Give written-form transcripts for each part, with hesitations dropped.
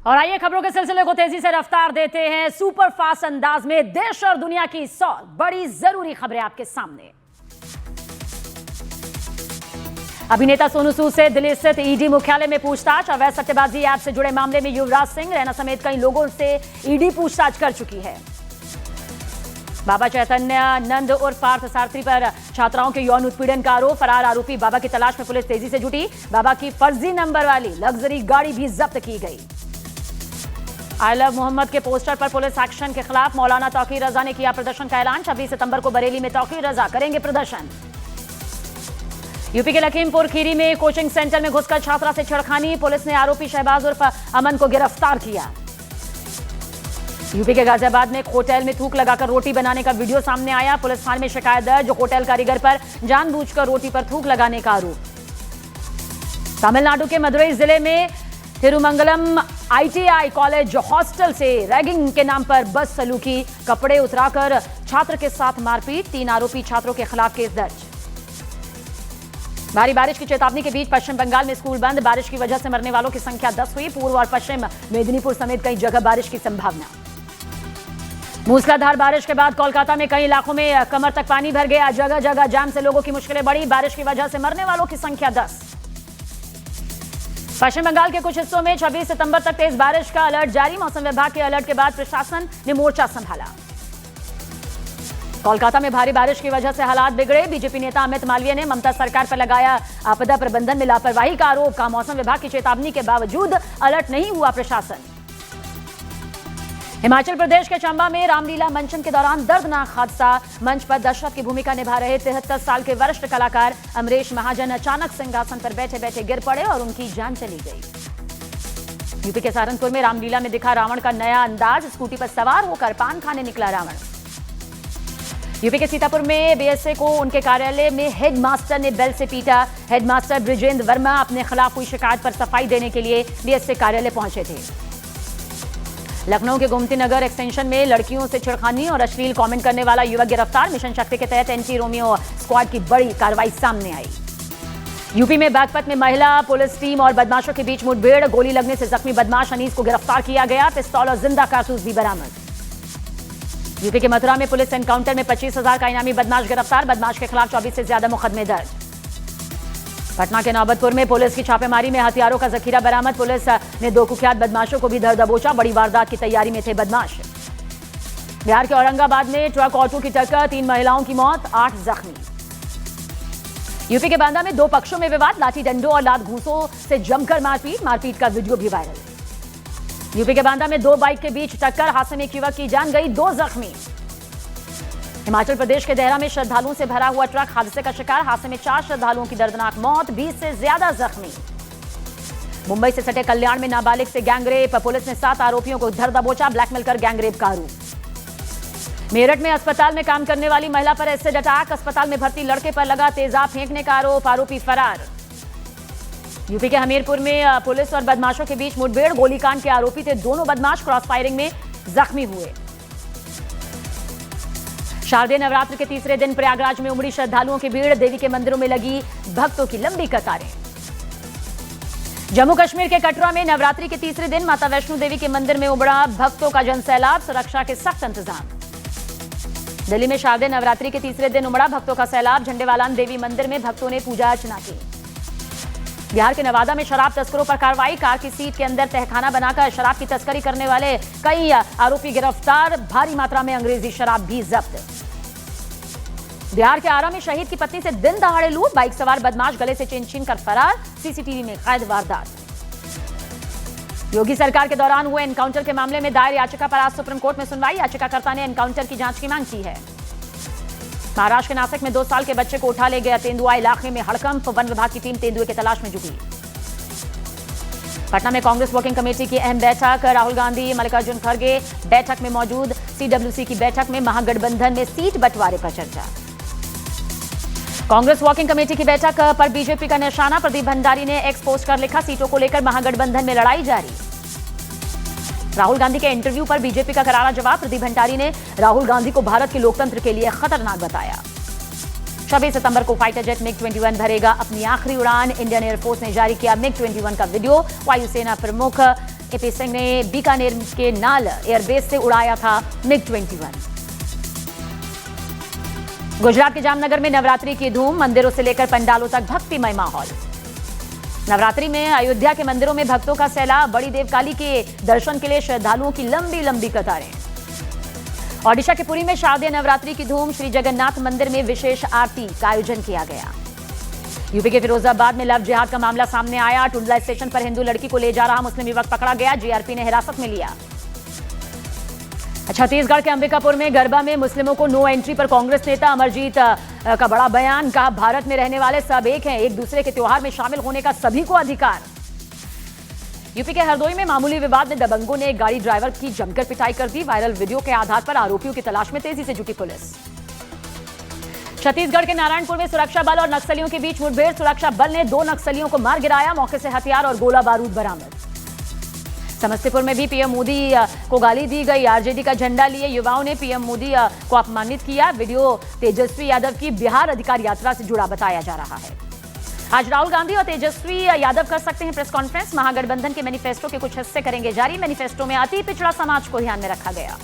और आइए खबरों के सिलसिले को तेजी से रफ्तार देते हैं सुपर फास्ट अंदाज में। देश और दुनिया की 100 बड़ी जरूरी खबरें आपके सामने। अभिनेता सोनू सूद से दिल्ली स्थित ईडी मुख्यालय में पूछताछ। अवैध सट्टेबाजी ऐप से जुड़े मामले में युवराज सिंह, रैना समेत कई लोगों से ईडी पूछताछ कर चुकी है। बाबा चैतन्यानंद उर्फ पार्थ सारथी पर छात्राओं के यौन उत्पीड़न का आरोप। फरार आरोपी बाबा की तलाश में पुलिस तेजी से जुटी। बाबा की फर्जी नंबर वाली लग्जरी गाड़ी भी जब्त की गई। आई लव मोहम्मद के पोस्टर पर पुलिस एक्शन के खिलाफ मौलाना तौकीर रजा ने किया प्रदर्शन का ऐलान। 26 सितंबर को बरेली में तौकीर रजा करेंगे प्रदर्शन। यूपी के लखीमपुर खीरी में कोचिंग सेंटर में घुसकर छात्रा से छेड़खानी। पुलिस ने आरोपी शहबाज उर्फ अमन को गिरफ्तार किया। यूपी के गाजियाबाद में एक होटल में थूक लगाकर रोटी बनाने का वीडियो सामने आया। पुलिस थाने में शिकायत दर्ज। होटल कारीगर पर जानबूझकर रोटी पर थूक लगाने का आरोप। तमिलनाडु के मदुरई जिले में तिरुमंगलम आईटीआई कॉलेज हॉस्टल से रैगिंग के नाम पर बस सलूकी, कपड़े उतराकर छात्र के साथ मारपीट। 3 आरोपी छात्रों के खिलाफ केस दर्ज। भारी बारिश की चेतावनी के बीच पश्चिम बंगाल में स्कूल बंद। बारिश की वजह से मरने वालों की संख्या 10 हुई। पूर्व और पश्चिम मेदिनीपुर समेत कई जगह बारिश की संभावना। मूसलाधार बारिश के बाद कोलकाता में कई इलाकों में कमर तक पानी भर गया। जगह जगह जाम से लोगों की मुश्किलें बढ़ी। बारिश की वजह से मरने वालों की संख्या 10। पश्चिम बंगाल के कुछ हिस्सों में 26 सितंबर तक तेज बारिश का अलर्ट जारी। मौसम विभाग के अलर्ट के बाद प्रशासन ने मोर्चा संभाला। कोलकाता में भारी बारिश की वजह से हालात बिगड़े। बीजेपी नेता अमित मालवीय ने ममता सरकार पर लगाया आपदा प्रबंधन में लापरवाही का आरोप। कहा मौसम विभाग की चेतावनी के बावजूद अलर्ट नहीं हुआ प्रशासन। हिमाचल प्रदेश के चंबा में रामलीला मंचन के दौरान दर्दनाक हादसा। मंच पर दशरथ की भूमिका निभा रहे 73 साल के वरिष्ठ कलाकार अमरीश महाजन अचानक सिंहासन पर बैठे बैठे गिर पड़े और उनकी जान चली गई। यूपी के सहारनपुर में रामलीला में दिखा रावण का नया अंदाज। स्कूटी पर सवार होकर पान खाने निकला रावण। यूपी के सीतापुर में बीएसए को उनके कार्यालय में हेडमास्टर ने बेल से पीटा। हेडमास्टर ब्रिजेंद्र वर्मा अपने खिलाफ हुई शिकायत पर सफाई देने के लिए बीएसए कार्यालय पहुंचे थे। लखनऊ के गोमती नगर एक्सटेंशन में लड़कियों से छेड़खानी और अश्लील कमेंट करने वाला युवक गिरफ्तार। मिशन शक्ति के तहत एंटी रोमियो स्क्वाड की बड़ी कार्रवाई सामने आई। यूपी में बागपत में महिला पुलिस टीम और बदमाशों के बीच मुठभेड़। गोली लगने से जख्मी बदमाश अनीस को गिरफ्तार किया गया। पिस्तौल और जिंदा कारतूस भी बरामद। यूपी के मथुरा में पुलिस एनकाउंटर में 25,000 का इनामी बदमाश गिरफ्तार। बदमाश के खिलाफ 24 से ज्यादा मुकदमे दर्ज। पटना के नौबतपुर में पुलिस की छापेमारी में हथियारों का जखीरा बरामद। पुलिस ने 2 कुख्यात बदमाशों को भी धर दबोचा। बड़ी वारदात की तैयारी में थे बदमाश। बिहार के औरंगाबाद में ट्रक ऑटो की टक्कर, 3 महिलाओं की मौत, 8 जख्मी। यूपी के बांदा में 2 पक्षों में विवाद। लाठी डंडों और लात घूंसों से जमकर मारपीट का वीडियो भी वायरल। यूपी के बांदा में 2 बाइक के बीच टक्कर, हादसे में एक युवक की जान गई, 2 जख्मी। हिमाचल प्रदेश के देहरा में श्रद्धालुओं से भरा हुआ ट्रक हादसे का शिकार। हादसे में 4 श्रद्धालुओं की दर्दनाक मौत, 20 से ज्यादा जख्मी। मुंबई से सटे कल्याण में नाबालिग से गैंगरेप। पुलिस ने 7 आरोपियों को धर दबोचा। ब्लैकमेल कर गैंगरेप का आरोप। मेरठ में अस्पताल में काम करने वाली महिला पर एसिड अटैक। अस्पताल में भर्ती लड़के पर लगा तेजाब फेंकने का आरोप। आरोपी फरार। यूपी के हमीरपुर में पुलिस और बदमाशों के बीच मुठभेड़। गोलीकांड के आरोपी थे दोनों बदमाश। क्रॉस फायरिंग में जख्मी हुए। शारदीय नवरात्र के तीसरे दिन प्रयागराज में उमड़ी श्रद्धालुओं की भीड़। देवी के मंदिरों में लगी भक्तों की लंबी कतारें। जम्मू कश्मीर के कटरा में नवरात्रि के तीसरे दिन माता वैष्णो देवी के मंदिर में उमड़ा भक्तों का जनसैलाब। सुरक्षा के सख्त इंतजाम। दिल्ली में शारदीय नवरात्रि के तीसरे दिन उमड़ा भक्तों का सैलाब। झंडेवालान देवी मंदिर में भक्तों ने पूजा अर्चना की। बिहार के नवादा में शराब तस्करों पर कार्रवाई। कार की सीट के अंदर तहखाना बनाकर शराब की तस्करी करने वाले कई आरोपी गिरफ्तार। भारी मात्रा में अंग्रेजी शराब भी जब्त। बिहार के आरा में शहीद की पत्नी से दिन दहाड़े लूट। बाइक सवार बदमाश गले से चेन छीन कर फरार। सीसीटीवी में कैद वारदात। योगी सरकार के दौरान हुए एनकाउंटर के मामले में दायर याचिका पर आज सुप्रीम कोर्ट में सुनवाई। याचिकाकर्ता ने एनकाउंटर की जांच की मांग की है। महाराष्ट्र के नासिक में 2 साल के बच्चे को उठा ले गया तेंदुआ। इलाके में हड़कंप। वन विभाग की टीम तेंदुए की तलाश में जुटी। पटना में कांग्रेस वर्किंग कमेटी की अहम बैठक। राहुल गांधी, मल्लिकार्जुन खड़गे बैठक में मौजूद। सीडब्ल्यूसी की बैठक में महागठबंधन में सीट बंटवारे पर चर्चा। कांग्रेस वर्किंग कमेटी की बैठक पर बीजेपी का निशाना। प्रदीप भंडारी ने एक्स पोस्ट कर लिखा, सीटों को लेकर महागठबंधन में लड़ाई जारी। राहुल गांधी के इंटरव्यू पर बीजेपी का करारा जवाब। प्रदीप भंडारी ने राहुल गांधी को भारत के लोकतंत्र के लिए खतरनाक बताया। 26 सितंबर को फाइटर जेट मिग 21 भरेगा अपनी आखिरी उड़ान। इंडियन एयरफोर्स ने जारी किया मिग 21 का वीडियो। वायुसेना प्रमुख एपी सिंह ने बीकानेर के नाल एयरबेस से उड़ाया था MiG-21। गुजरात के जामनगर में नवरात्रि की धूम, मंदिरों से लेकर पंडालों तक भक्तिमय माहौल। नवरात्रि में अयोध्या के मंदिरों में भक्तों का सैलाब, बड़ी देवकाली के दर्शन के लिए श्रद्धालुओं की लंबी लंबी कतारें। ओडिशा के पुरी में शारदीय नवरात्रि की धूम, श्री जगन्नाथ मंदिर में विशेष आरती का आयोजन किया गया। यूपी के फिरोजाबाद में लव जिहाद का मामला सामने आया। टुंडला स्टेशन पर हिंदू लड़की को ले जा रहा मुस्लिम युवक पकड़ा गया, जीआरपी ने हिरासत में लिया। छत्तीसगढ़ के अंबिकापुर में गरबा में मुस्लिमों को नो एंट्री पर कांग्रेस नेता अमरजीत का बड़ा बयान, कहा भारत में रहने वाले सब एक हैं, एक दूसरे के त्योहार में शामिल होने का सभी को अधिकार। यूपी के हरदोई में मामूली विवाद में दबंगों ने एक गाड़ी ड्राइवर की जमकर पिटाई कर दी। वायरल वीडियो के आधार पर आरोपियों की तलाश में तेजी से जुटी पुलिस। छत्तीसगढ़ के नारायणपुर में सुरक्षा बल और नक्सलियों के बीच मुठभेड़, सुरक्षा बल ने 2 नक्सलियों को मार गिराया, मौके से हथियार और गोला बारूद बरामद। समस्तीपुर में भी पीएम मोदी को गाली दी गई, आरजेडी का झंडा लिए युवाओं ने पीएम मोदी को अपमानित किया। वीडियो तेजस्वी यादव की बिहार अधिकार यात्रा से जुड़ा बताया जा रहा है। आज राहुल गांधी और तेजस्वी यादव कर सकते हैं प्रेस कॉन्फ्रेंस, महागठबंधन के मैनिफेस्टो के कुछ हिस्से करेंगे जारी। मैनिफेस्टो में अति पिछड़ा समाज को ध्यान में रखा गया।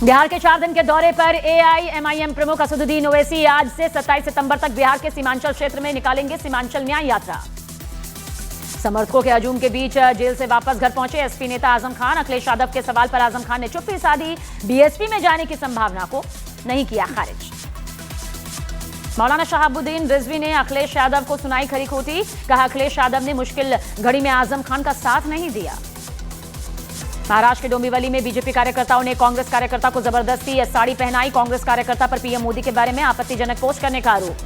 बिहार के 4 दिन के दौरे पर एआईएमआईएम प्रमुख असदुद्दीन ओवैसी आज से 27 सितंबर तक बिहार के सीमांचल क्षेत्र में निकालेंगे सीमांचल न्याय यात्रा। समर्थकों के हजूम के बीच जेल से वापस घर पहुंचे एसपी नेता आजम खान। अखिलेश यादव के सवाल पर आजम खान ने चुप्पी साधी, बीएसपी में जाने की संभावना को नहीं किया खारिज। मौलाना शहाबुद्दीन रिजवी ने अखिलेश यादव को सुनाई खरी खोटी, कहा अखिलेश यादव ने मुश्किल घड़ी में आजम खान का साथ नहीं दिया। महाराष्ट्र के डोंबिवली में बीजेपी कार्यकर्ताओं ने कांग्रेस कार्यकर्ता को जबरदस्ती साड़ी पहनाई, कांग्रेस कार्यकर्ता पर पीएम मोदी के बारे में आपत्तिजनक पोस्ट करने का आरोप।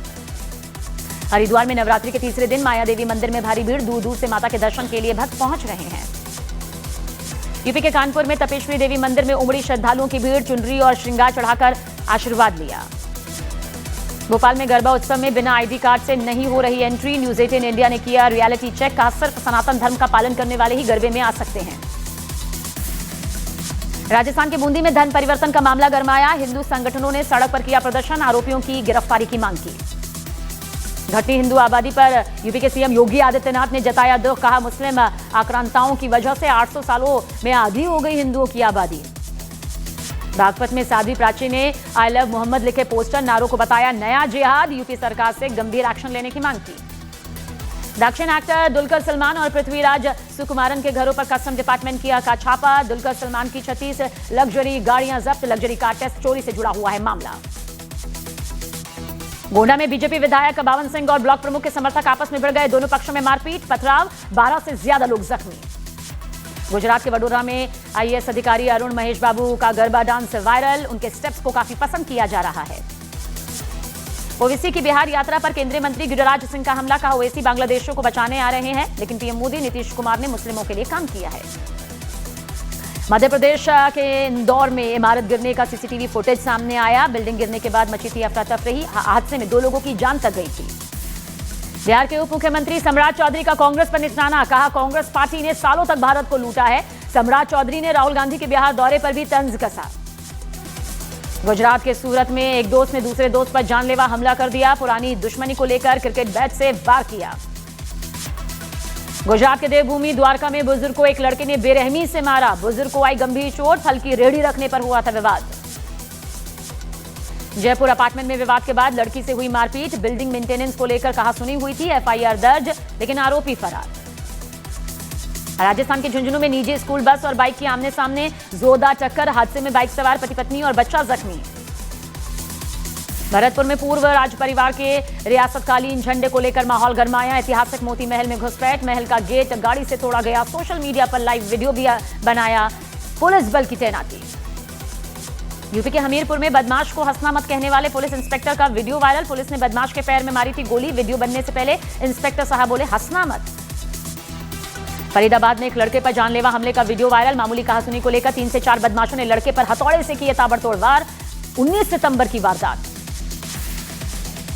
हरिद्वार में नवरात्रि के तीसरे दिन माया देवी मंदिर में भारी भीड़, दूर दूर से माता के दर्शन के लिए भक्त पहुंच रहे हैं। यूपी के कानपुर में तपेश्वरी देवी मंदिर में उमड़ी श्रद्धालुओं की भीड़, चुनरी और श्रृंगार चढ़ाकर आशीर्वाद लिया। भोपाल में गरबा उत्सव में बिना आईडी कार्ड से नहीं हो रही एंट्री, न्यूज 18 इंडिया ने किया रियलिटी चेक, कहा सिर्फ सनातन धर्म का पालन करने वाले ही गरबे में आ सकते हैं। राजस्थान के बूंदी में धन परिवर्तन का मामला गरमाया, हिंदू संगठनों ने सड़क पर किया प्रदर्शन, आरोपियों की गिरफ्तारी की मांग की। घटती हिंदू आबादी पर यूपी के सीएम योगी आदित्यनाथ ने जताया दुख, कहा मुस्लिम आक्रांताओं की वजह से 800 सालों में आधी हो गई हिंदुओं की आबादी। बागपत में साध्वी प्राची ने आई लव मोहम्मद लिखे पोस्टर, नारों को बताया नया जिहाद, यूपी सरकार से गंभीर एक्शन लेने की मांग की। दक्षिण एक्टर दुलकर सलमान और पृथ्वीराज सुकुमारन के घरों पर कस्टम डिपार्टमेंट किया का छापा, दुलकर सलमान की 36 लग्जरी गाड़ियां जब्त, लग्जरी कार टेस्ट चोरी से जुड़ा हुआ है मामला। गोंडा में बीजेपी विधायक बावन सिंह और ब्लॉक प्रमुख के समर्थक आपस में भिड़ गए, दोनों पक्षों में मारपीट, पथराव, 12 से ज्यादा लोग जख्मी। गुजरात के वडोदरा में आईएएस अधिकारी अरुण महेश बाबू का गरबा डांस वायरल, उनके स्टेप्स को काफी पसंद किया जा रहा है। ओवैसी की बिहार यात्रा पर केंद्रीय मंत्री गिरिराज सिंह का हमला, कहा ओवैसी बांग्लादेशियों को बचाने आ रहे हैं, लेकिन पीएम मोदी नीतीश कुमार ने मुस्लिमों के लिए काम किया है। मध्य प्रदेश के इंदौर में इमारत गिरने का सीसीटीवी फुटेज सामने आया, बिल्डिंग गिरने के बाद मची थी अफरा तफरी, हादसे में 2 लोगों की जान तक गई थी। बिहार के उप मुख्यमंत्री सम्राट चौधरी का कांग्रेस पर निशाना, कहा कांग्रेस पार्टी ने सालों तक भारत को लूटा है। सम्राट चौधरी ने राहुल गांधी के बिहार दौरे पर भी तंज कसा। गुजरात के सूरत में एक दोस्त ने दूसरे दोस्त पर जानलेवा हमला कर दिया, पुरानी दुश्मनी को लेकर क्रिकेट बैट से वार किया। गुजरात के देवभूमि द्वारका में बुजुर्ग को एक लड़के ने बेरहमी से मारा, बुजुर्ग को आई गंभीर चोट, फल की रेहड़ी रखने पर हुआ था विवाद। जयपुर अपार्टमेंट में विवाद के बाद लड़की से हुई मारपीट, बिल्डिंग मेंटेनेंस को लेकर कहासुनी हुई थी, एफआईआर दर्ज, लेकिन आरोपी फरार। राजस्थान के झुंझुनू में निजी स्कूल बस और बाइक की आमने सामने जोरदार टक्कर, हादसे में बाइक सवार पति पत्नी और बच्चा जख्मी। भरतपुर में पूर्व राज परिवार के रियासतकालीन झंडे को लेकर माहौल गरमाया, ऐतिहासिक मोती महल में घुसपैठ, महल का गेट गाड़ी से तोड़ा गया, सोशल मीडिया पर लाइव वीडियो भी बनाया, पुलिस बल की तैनाती। यूपी के हमीरपुर में बदमाश को हंसना मत कहने वाले पुलिस इंस्पेक्टर का वीडियो वायरल, पुलिस ने बदमाश के पैर में मारी थी गोली, वीडियो बनने से पहले इंस्पेक्टर साहब बोले हंसना मत। फरीदाबाद में एक लड़के पर जानलेवा हमले का वीडियो वायरल, मामूली कहासुनी को लेकर 3 से 4 बदमाशों ने लड़के पर हथौड़े से किए ताबड़तोड़ वार, 19 सितंबर की वारदात।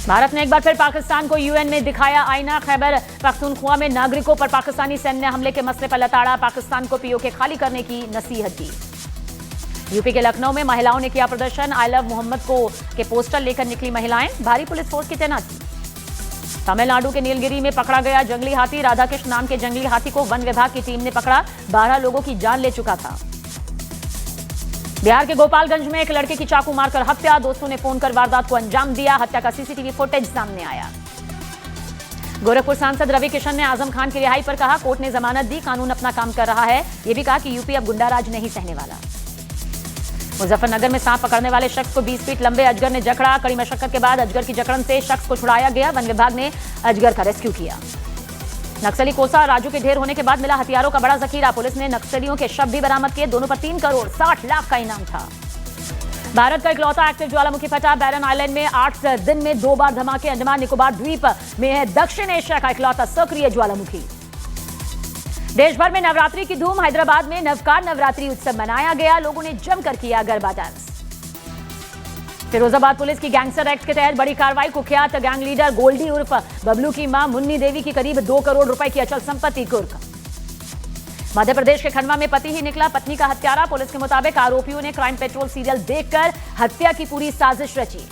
भारत ने एक बार फिर पाकिस्तान को यूएन में दिखाया आईना, खैबर पख्तूनख्वा में नागरिकों पर पाकिस्तानी सैन्य हमले के मसले पर लताड़ा, पाकिस्तान को पीओके खाली करने की नसीहत दी। यूपी के लखनऊ में महिलाओं ने किया प्रदर्शन, आई लव मोहम्मद को के पोस्टर लेकर निकली महिलाएं, भारी पुलिस फोर्स की तैनाती। तमिलनाडु के नीलगिरी में पकड़ा गया जंगली हाथी। राधाकृष्ण नाम के जंगली हाथी को वन विभाग की टीम ने पकड़ा। 12 लोगों की जान ले चुका था। बिहार के गोपालगंज में एक लड़के की चाकू मारकर हत्या। दोस्तों ने फोन कर वारदात को अंजाम दिया। हत्या का सीसीटीवी फुटेज सामने आया। गोरखपुर सांसद रवि किशन ने आजम खान की रिहाई पर कहा, कोर्ट ने जमानत दी, कानून अपना काम कर रहा है। यह भी कहा कि यूपी अब गुंडाराज नहीं सहने वाला। मुजफ्फरनगर में सांप पकड़ने वाले शख्स को 20 फीट लंबे अजगर ने जकड़ा। कड़ी मशक्कत के बाद अजगर की जकड़न से शख्स को छुड़ाया गया। वन विभाग ने अजगर का रेस्क्यू किया। नक्सली कोसा और राजू के ढेर होने के बाद मिला हथियारों का बड़ा जखीरा। पुलिस ने नक्सलियों के शव भी बरामद किए। दोनों पर 3 करोड़ 60 लाख का इनाम था। भारत का इकलौता एक्टिव ज्वालामुखी फटा। बैरन आइलैंड में 8 दिन में 2 बार धमाके। अंडमान निकोबार द्वीप में है दक्षिण एशिया का इकलौता सक्रिय ज्वालामुखी। देश भर में नवरात्रि की धूम। हैदराबाद में नवकार नवरात्रि उत्सव मनाया गया। लोगों ने जमकर किया गरबा डांस। फिरोजाबाद पुलिस की गैंगस्टर एक्ट के तहत बड़ी कार्रवाई। कुख्यात गैंग लीडर गोल्डी उर्फ बबलू की मां मुन्नी देवी की करीब 2 करोड़ रुपए की अचल संपत्ति कुर्क। मध्य प्रदेश के खंडवा में पति ही निकला पत्नी का हत्यारा। पुलिस के मुताबिक आरोपियों ने क्राइम पेट्रोल सीरियल देखकर हत्या की पूरी साजिश रची।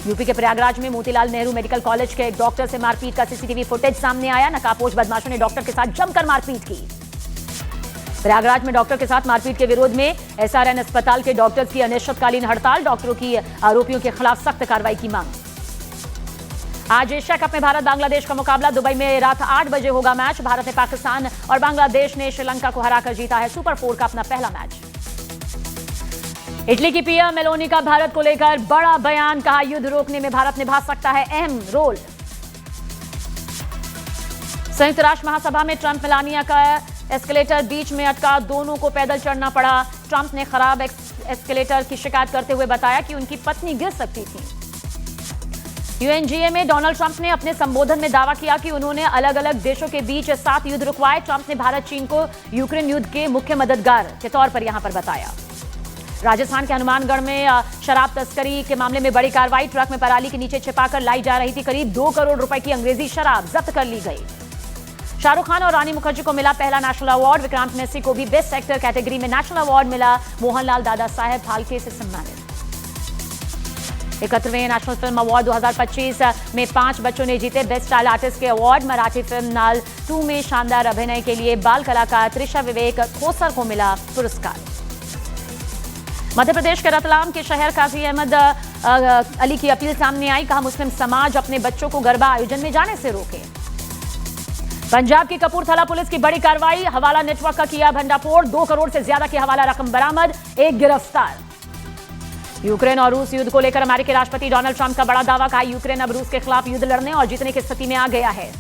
यूपी के प्रयागराज में मोतीलाल नेहरू मेडिकल कॉलेज के एक डॉक्टर से मारपीट का सीसीटीवी फुटेज सामने आया। नकाबपोश बदमाशों ने डॉक्टर के साथ जमकर मारपीट की। प्रयागराज में डॉक्टर के साथ मारपीट के विरोध में एसआरएन अस्पताल के डॉक्टर्स की अनिश्चितकालीन हड़ताल। डॉक्टरों की आरोपियों के खिलाफ सख्त कार्रवाई की मांग। आज एशिया कप में भारत बांग्लादेश का मुकाबला। दुबई में रात 8 बजे होगा मैच। भारत ने पाकिस्तान और बांग्लादेश ने श्रीलंका को हराकर जीता है सुपर 4 का अपना पहला मैच। इटली की पीएम मेलोनी का भारत को लेकर बड़ा बयान। कहा, युद्ध रोकने में भारत निभा सकता है अहम रोल। संयुक्त राष्ट्र महासभा में ट्रंप मेलानिया का एस्केलेटर बीच में अटका। दोनों को पैदल चढ़ना पड़ा। ट्रंप ने खराब एस्केलेटर की शिकायत करते हुए बताया कि उनकी पत्नी गिर सकती थी। यूएनजीए में डोनाल्ड ट्रंप ने अपने संबोधन में दावा किया कि उन्होंने अलग अलग देशों के बीच 7 युद्ध रुकवाए। ट्रंप ने भारत चीन को यूक्रेन युद्ध के मुख्य मददगार के तौर पर यहां पर बताया। राजस्थान के हनुमानगढ़ में शराब तस्करी के मामले में बड़ी कार्रवाई। ट्रक में पराली के नीचे छिपाकर लाई जा रही थी करीब 2 करोड़ रुपए की अंग्रेजी शराब जब्त कर ली गई। शाहरुख खान और रानी मुखर्जी को मिला पहला नेशनल अवार्ड। विक्रांत मैसी को भी बेस्ट एक्टर कैटेगरी में नेशनल अवार्ड मिला। मोहनलाल दादा साहेब फाल्के से सम्मानित। 71वें नेशनल फिल्म अवार्ड 2025 में 5 बच्चों ने जीते बेस्ट स्टाइल आर्टिस्ट के अवार्ड। मराठी फिल्म नाल 2 में शानदार अभिनय के लिए बाल कलाकार त्रिशा विवेक खोसर को मिला पुरस्कार। मध्य प्रदेश के रतलाम के शहर काजी अहमद अली की अपील सामने आई। कहा, मुस्लिम समाज अपने बच्चों को गरबा आयोजन में जाने से रोके। पंजाब की कपूरथला पुलिस की बड़ी कार्रवाई। हवाला नेटवर्क का किया भंडाफोड़। 2 करोड़ से ज्यादा की हवाला रकम बरामद। 1 गिरफ्तार। यूक्रेन और रूस युद्ध को लेकर अमेरिकी राष्ट्रपति डोनाल्ड ट्रंप का बड़ा दावा। कहा, यूक्रेन अब रूस के खिलाफ युद्ध लड़ने और जीतने की स्थिति में आ गया है।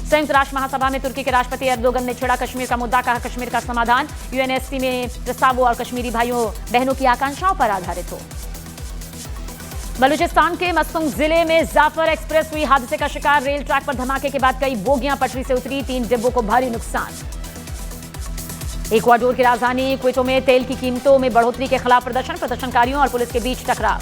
संयुक्त राष्ट्र महासभा में तुर्की के राष्ट्रपति एर्दोगन ने छेड़ा कश्मीर का मुद्दा। कहा, कश्मीर का समाधान यूएनएससी में प्रस्तावों और कश्मीरी भाइयों बहनों की आकांक्षाओं पर आधारित हो। बलूचिस्तान के मस्तुंग जिले में जाफर एक्सप्रेस हुई हादसे का शिकार। रेल ट्रैक पर धमाके के बाद कई बोगियां पटरी से उतरी। 3 डिब्बों को भारी नुकसान। इक्वाडोर की राजधानी क्विटो में तेल की कीमतों में बढ़ोतरी के खिलाफ प्रदर्शनकारियों और पुलिस के बीच टकराव।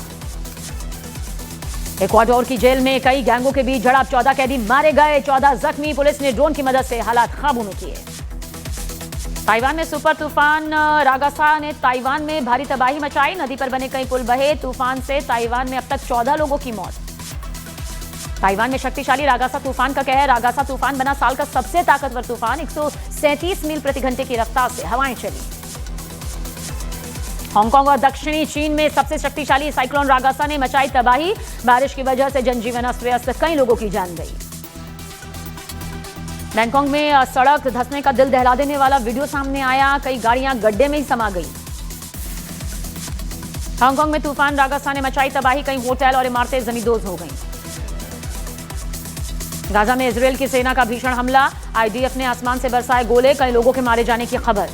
इक्वाडोर की जेल में कई गैंगों के बीच झड़प। 14 कैदी मारे गए, 14 जख्मी। पुलिस ने ड्रोन की मदद से हालात काबू में किए। ताइवान में सुपर तूफान रागासा ने ताइवान में भारी तबाही मचाई। नदी पर बने कई पुल बहे। तूफान से ताइवान में अब तक 14 लोगों की मौत। ताइवान में शक्तिशाली रागासा तूफान का कहर। रागासा तूफान बना साल का सबसे ताकतवर तूफान। 137 मील प्रति घंटे की रफ्तार से हवाएं चली। हांगकांग और दक्षिणी चीन में सबसे शक्तिशाली साइक्लोन रागासा ने मचाई तबाही। बारिश की वजह से जनजीवन अस्त व्यस्त, कई लोगों की जान गई। बैंकॉक में सड़क धंसने का दिल दहला देने वाला वीडियो सामने आया। कई गाड़ियां गड्ढे में ही समा गई। हांगकांग में तूफान रागासा ने मचाई तबाही। कई होटल और इमारतें जमींदोज हो गईं। गाजा में इजरायल की सेना का भीषण हमला। आईडीएफ ने आसमान से बरसाए गोले। कई लोगों के मारे जाने की खबर।